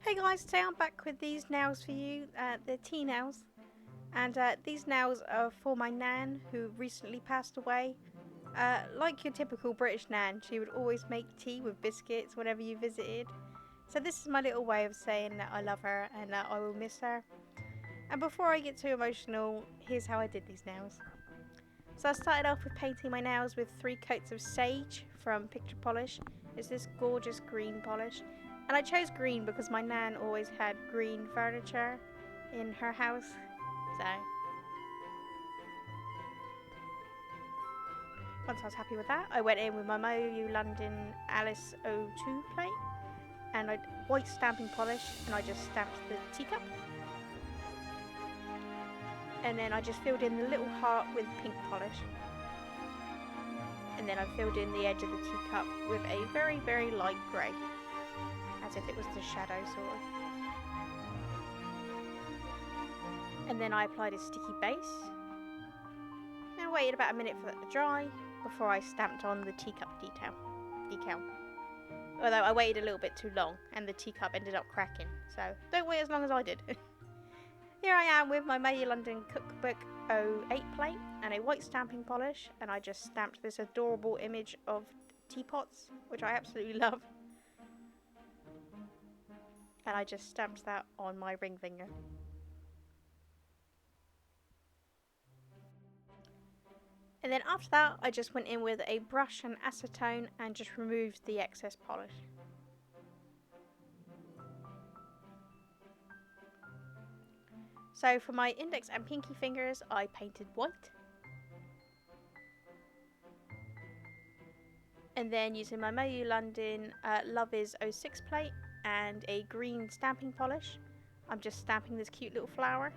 Hey guys, today I'm back with these nails for you, they're tea nails, and these nails are for my nan who recently passed away. Like your typical British nan, she would always make tea with biscuits whenever you visited, so this is my little way of saying that I love her and that I will miss her. And before I get too emotional, here's how I did these nails. So I started off with painting my nails with 3 coats of sage from Picture Polish. It's this gorgeous green polish. And I chose green because my nan always had green furniture in her house. So once I was happy with that, I went in with my Moyu London Alice 02 plate and white stamping polish, and I just stamped the teacup. And then I just filled in the little heart with pink polish. And then I filled in the edge of the teacup with a very, very light grey, as if it was the shadow sort of. And then I applied a sticky base and waited about a minute for that to dry before I stamped on the teacup decal. Although I waited a little bit too long and the teacup ended up cracking, so don't wait as long as I did. Here I am with my Moyu London Cookbook 08 plate and a white stamping polish, and I just stamped this adorable image of teapots, which I absolutely love. And I just stamped that on my ring finger. And then after that, I just went in with a brush and acetone and just removed the excess polish. So for my index and pinky fingers, I painted white. And then using my Moyu London Love Is 06 plate and a green stamping polish, I'm just stamping this cute little flower.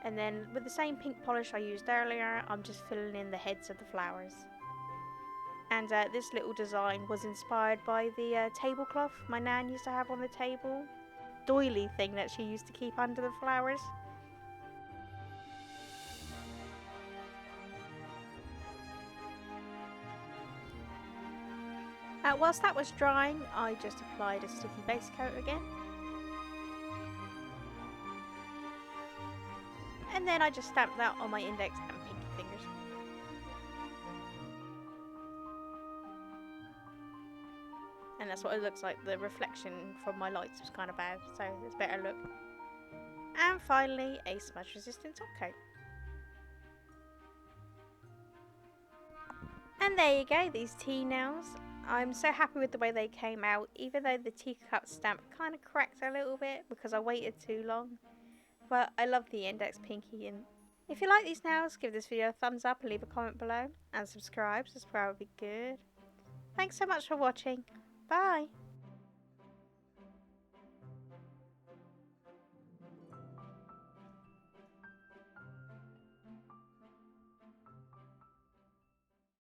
And then with the same pink polish I used earlier, I'm just filling in the heads of the flowers. And this little design was inspired by the tablecloth my nan used to have on the table. Doily thing that she used to keep under the flowers. Whilst that was drying, I just applied a sticky base coat again. And then I just stamped that on my index and pinky fingers. And that's what it looks like. The reflection from my lights was kind of bad, so it's a better look. And finally, a smudge resistant top coat. And there you go, these tea nails. I'm so happy with the way they came out, even though the teacup stamp kind of cracked a little bit because I waited too long. But I love the index pinky. And if you like these nails, give this video a thumbs up and leave a comment below. And subscribe would be good. Thanks so much for watching. Bye.